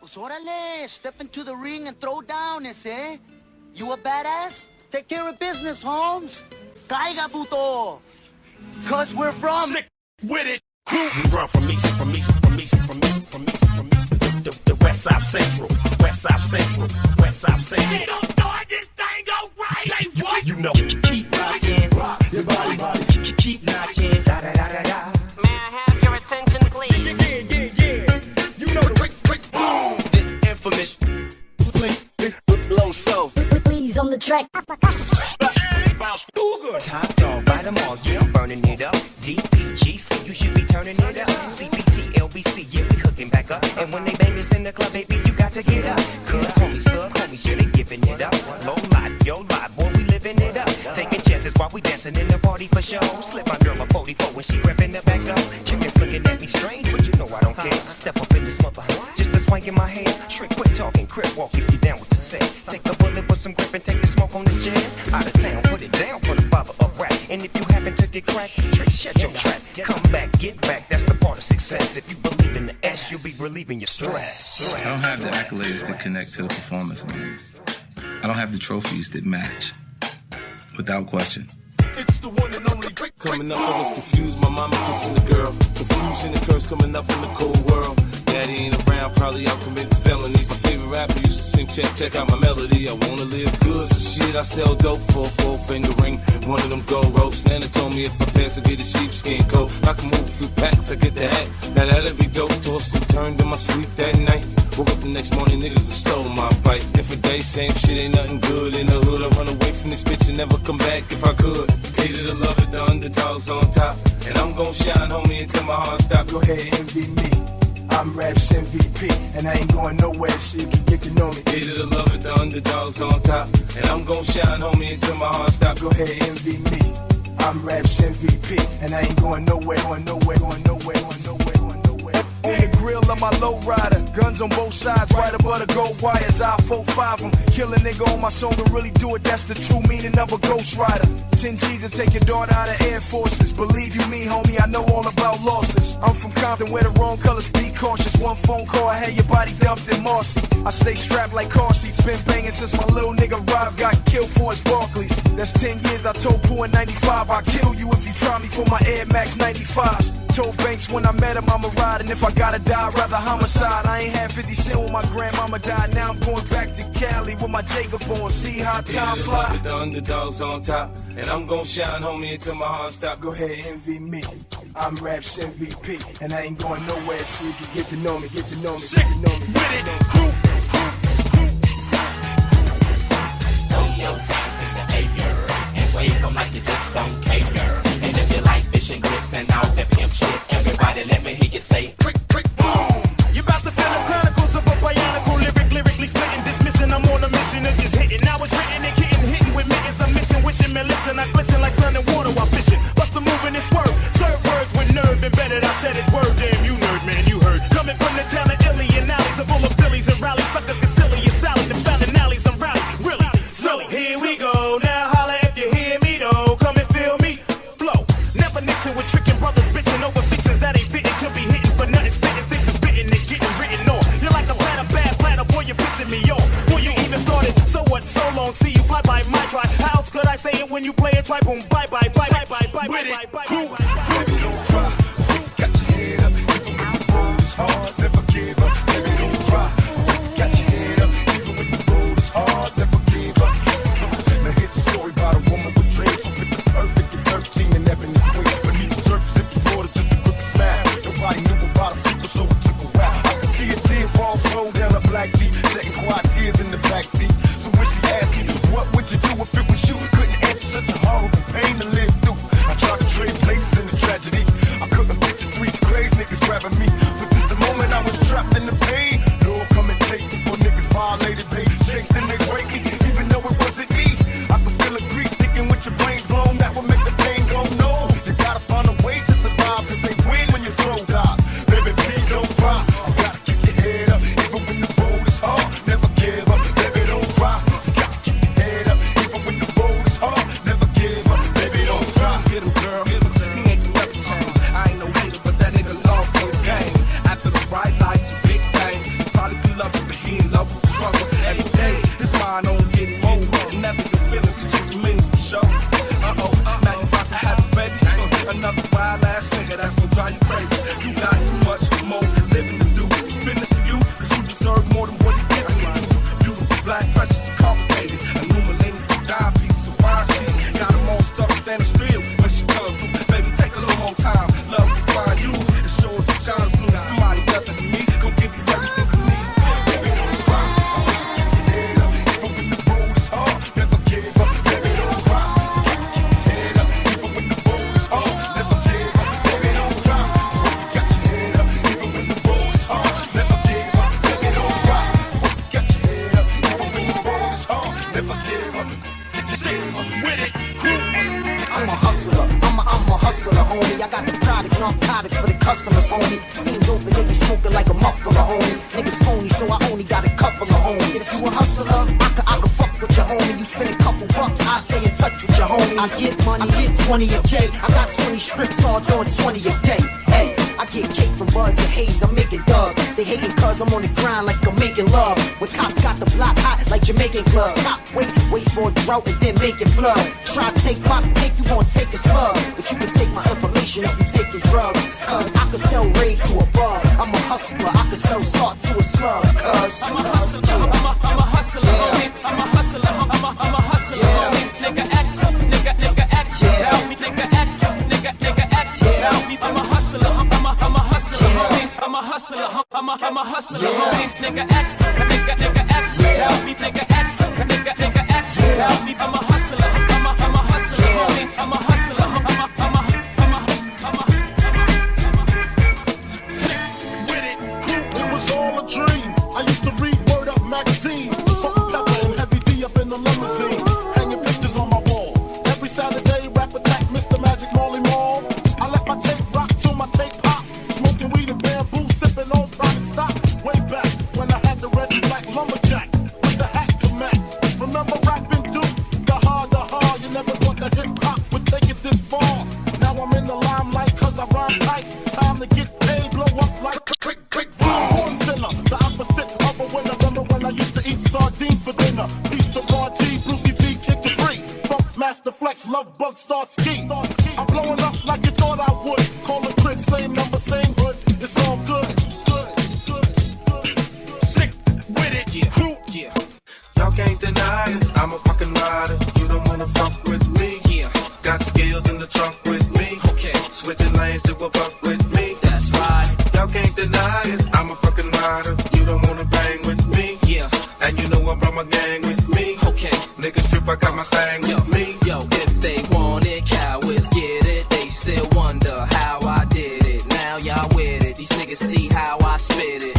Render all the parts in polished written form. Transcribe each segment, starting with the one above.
Pues órale, step into the ring and throw down, ese. You a badass? Take care of business, Holmes. Caiga, puto. Cause we're from... Sick with it. We run from east, from east, from east, from east, from east, from east. The West South Central, West South Central, West South Central. They don't start this thing go right. Say what? You know. Keep rocking, rock your body. Keep knocking, da da da da da. May I have your attention, please? Yeah. You know the quick, boom. The infamous low soul. Please on the track. Top dog, bite them all, yeah, I'm burning it up. DPGC, you should be turning it up. CPT, LBC, yeah, we hooking back up. And when they bang us in the club, baby, you got to get up. Cause homies, thug homies, yeah, they giving it up. Low life, yo life, boy, we living it up. Taking chances while we dancing in the party for show. Slip my girl a 44 when she repping the back door. Chickens looking at me strange, but you know I don't care. Step up in this mother, just a swank in my hand. Shrink, quit talking, crip walk if you down with the set. Take a bullet with some grip and take the smoke on this jet. Out of town, put it down for the father of rap. And if you happen to get cracked, trick, shut your trap. Come back, get back, that's the part of success. If you believe in the S, you'll be relieving your stress. I don't have the accolades that connect to the performance, man. I don't have the trophies that match. Without question. It's the one and only quick. Coming up, I was confused. My mama kissing the girl. Confusion and curse coming up in the cold world. Daddy ain't around, probably out committing felonies. My favorite rapper used to sing, check out my melody. I wanna live good, so shit, I sell dope for a 4-finger ring. One of them gold ropes. Nana told me if I pass, I get a sheepskin coat. I can move a few packs, I get the hat. Now that'll be dope. Tossed and turned in my sleep that night. Woke up the next morning, niggas have stole my bike. Different day, same shit, ain't nothing good in the hood. I run away from this bitch and never come back if I could. Hated to love it, the underdogs on top. And I'm gon' shine, homie, until my heart stop. Go ahead, envy me. I'm Raps MVP, and I ain't going nowhere, so you can get to know me. Hated to love it, the underdogs on top. And I'm gon' shine, homie, until my heart stop. Go ahead, envy me. I'm Raps MVP, and I ain't going nowhere, going nowhere, going nowhere, going nowhere, going nowhere. On the grill of my lowrider, guns on both sides, right above the gold wires. I 4-5 them, kill a nigga on my song to really do it. That's the true meaning of a ghost rider. 10 G's to take your daughter out of Air Forces. Believe you me, homie, I know all about losses. I'm from Compton where the wrong colors be cautious. One phone call, I had your body dumped in Marcy. I stay strapped like car seats, been banging since my little nigga Rob got killed for his Barclays. That's 10 years, I told Pooh in 95, I'll kill you if you try me for my Air Max 95s. Told Banks when I met him I'ma ride, and if I gotta die, I'd rather homicide. I ain't had 50 cent when my grandmama died. Now I'm going back to Cali with my Jacob on. See how time fly. The underdogs on top, and I'm gon' shine, homie, until my heart stop. Go ahead, envy me. I'm Raps MVP, and I ain't going nowhere, so you can get to know me, get to know me, get to know me. With it, crew. Throw your hands in the air and wave them like you just don't care. And if you like fish and grits and all that pimp shit, everybody let me hear you say Quick, boom. You about to feel the chronicles of a bionicle lyrically splitting, dismissing. I'm on a mission of just hitting. Now it's written and getting hitting with mittens. I'm missing, wishing me listen. I glisten like sun and water while fishing. Bust the move in this word. Serve words with nerve embedded. I said it word, damn you nerd, man, you heard. Coming from the town of Illy and alleys of full of billies and rallies. Suckers get silly and sally. The fountain alleys, I'm rowdy, really. So here we go. Now holla if you hear me though. Come and feel me. Flow. Never mixing with tricking brothers, bitching over fixins that ain't fitting to be hitting for nothing. Spitting things and spitting and getting written on. You're like a platter, bad platter, boy, you're pissing me off. Boy, you even started, so what, so long, see you fly by my try. How else could I say it when you play a try, boom, bye, bye, bye, bye, bye, bye, With bye, it, bye, crew. bye, bye. Baby, don't cry. Got your head up, even when the road is hard, never give up. Baby, don't cry. Got your head up, even when the road is hard, never give up. Now here's a story about a woman with dreams who picked the perfect and 13 and ebony queen. When he was surfaced, it was more than just a crooked smile. Nobody knew about a secret, so it took a while. I could see a tear fall slow down a black Jeep, shedding quiet tears in the backseat. So when she asked me, what would you do if it was you? Couldn't answer such a horrible pain to live through. I tried to trade places in the tragedy. I couldn't picture 3 crazy niggas grabbing me. For just a moment I was trapped in the pain. Lord, come and take me for niggas violated. They shakes, then they break me, even though it wasn't me. I could feel a grief sticking with your brains blown. That would make the pain go no. You gotta find a way to survive, cause they win when your soul dies. Baby, please don't cry. You gotta keep your head up, even when the road is hard. Never give narcotics for the customers, homie. Fiends open, they be smoking like a muffler, homie. Niggas phony, so I only got a couple of homies. If you a hustler, I could fuck with your homie. You spend a couple bucks, I stay in touch with your homie. I get money, I get 20 a K. I got 20 strips, all doing 20 a day. Hey, I get cake from buds and haze, I'm making dubs. They hating cause I'm on the grind like I'm making love. When cops got the block hot like Jamaican clubs. Cop, wait for a drought and then make it flood. Try to take my cake, you gon' take a slug. But you can take my information if you taking drugs. Cause I could sell raid to a bug. I'm a hustler, I could sell salt to a slug. Cause I'm a hustler, I'm a hustler, homie. I'm a hustler, I'm a hustler, homie. Nigga X, nigga X, help me, nigga X, nigga X, help me. I'm a hustler, I'm a hustler, homie. I'm a hustler, I'm a hustler, homie. Nigga X, nigga X, help me, nigga X, nigga X, help me. I'm a hustler, I'm a hustler, homie. I'm a hustler, It was all a dream. I used to read Word Up magazine. Salt and pepper and heavy D up in the limousine. Hanging pictures on my wall. Every Saturday, rap attack, Mr. Magic Molly Mall. I let my tape rock till my tape pop. Smoking weed and bamboo, sipping on private stock. Way back when I had the red and black lumberjack with the hat to match. Remember rapping Duke? The hard. You never thought that hip hop would take it this far. Now I'm in the limelight cause I rhyme tight. Time to get paid, blow up like click, boom. The opposite of a winner. Remember when I used to eat sardines for dinner? Peace to Raw G, Brucey B, Kick the Free. Funk Master Flex, Love Bug, Star Ski. I'm blowing up like you thought I would. Call a crib, same number, same hood. It's all good. Sick with it, yeah. Y'all can't deny it, I'm a fucking rider. You don't wanna fuck with me. Yeah, Got skills in the trunk with me. okay, Switching lanes to a buck with me. that's right. Y'all can't deny it, I'm a fucking rider. You don't wanna bang with me. Yeah, And you know I brought my gang with me. okay. Niggas trip, I got my thing Yo, with me. yo, if they want it, cowards get it. They still wonder how I did it. Now y'all with it. These niggas see how I spit it.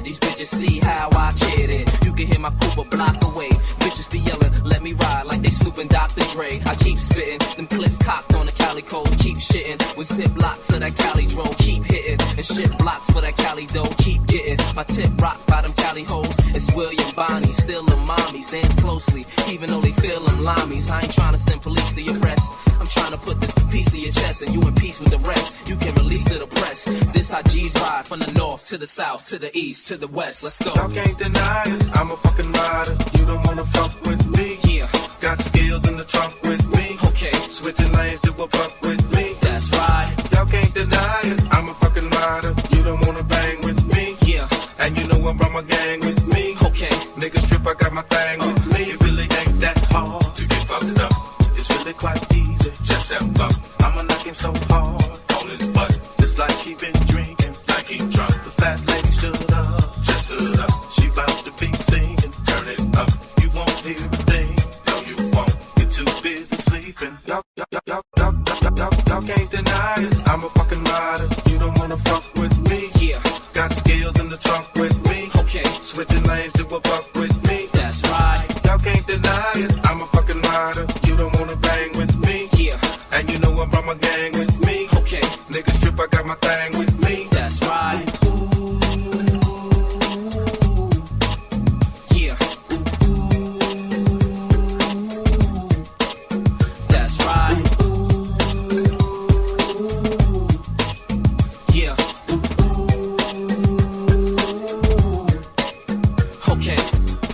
These bitches see how I kid it. You can hear my Cooper block away. Bitches be yelling, let me ride like they snooping Dr. Dre. I keep spitting, them clips cocked on the calicos. Keep shitting with zip blocks of that Cali dro. Keep hitting and shit blocks for that Cali dough. Keep getting my tip rocked by them Cali hoes. It's William Bonnie, still them mommies. Dance closely, even though they feel them limeys. I ain't trying to send police to your arrest. I'm trying to put this piece of your chest and you in peace with the rest. You can release to the press. This how G's ride from the north to the south to the east to the west. Let's go. Y'all can't deny it, I'm a fucking rider. You don't wanna fuck with me. Yeah, Got skills in the trunk with me. okay, Switching lanes to a buck with me. that's right. Y'all can't deny it, I'm a fucking rider. You don't wanna bang with me. Yeah, And you know I brought my gang with me. okay. Niggas trip, I got my thing with me. It really ain't that hard to get fucked up. It's really quite easy, just step up. I'ma knock him so hard on his butt. Just like he been drinking, like he drunk. The fat lady stood up, just stood up. She bout to be singing, turn it up. You won't hear a thing, no you won't. You're too busy sleeping. Y'all can't deny it, I'm a fucking rider. You don't wanna fuck with me. Yeah, Got skills in the trunk with me. okay, Switching lanes to a buck with me. that's right. Y'all can't deny it, I'm a fucking rider. You don't wanna bang with me. Yeah, And you know I brought my gang with me. okay, Niggas trip, I got my thing with me. that's right. Yeah, that's right. Yeah, okay,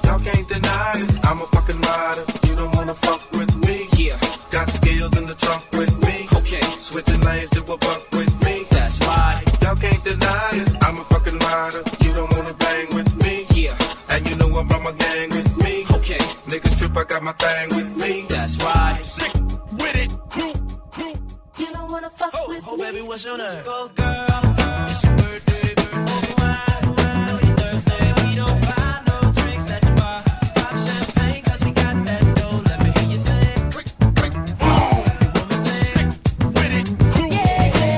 Y'all can't deny it, I'm a fucking rider. You don't wanna fuck with me. yeah, Got skills in the trunk with me. okay, Switching lanes to a buck with me. that's right. Y'all can't deny it, I'm a fucking rider. You don't wanna bang with me. Yeah, And you know I brought my gang with me. okay, Niggas trip, I got my thing with me. that's right. Sick with it, crew. You don't wanna fuck with me. Baby, what's your name? Go girl, it's your birthday, you Thursday. We don't buy no drinks at the bar. Pop champagne 'cause we got that dough. Let me hear you say, you want me say, With it, crew.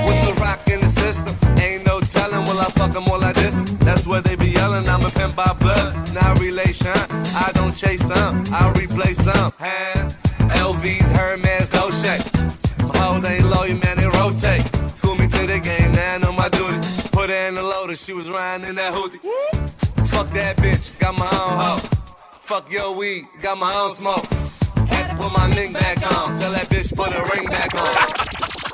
What's the rock in the system? Ain't no telling, will I fuck them all like this? That's what they be yelling, I'm a pimp by blood, not relation. I don't chase some, I replace some. LVs, Hermes, Dolce. My hoes ain't loyal, man, they rotate. School me to the game, now I know my duty. Put her in the loader, she was riding in that hoodie. Fuck that bitch, got my own hoe. Fuck your weed, got my own smoke. Had to put my ring back on, tell that bitch put her ring back on.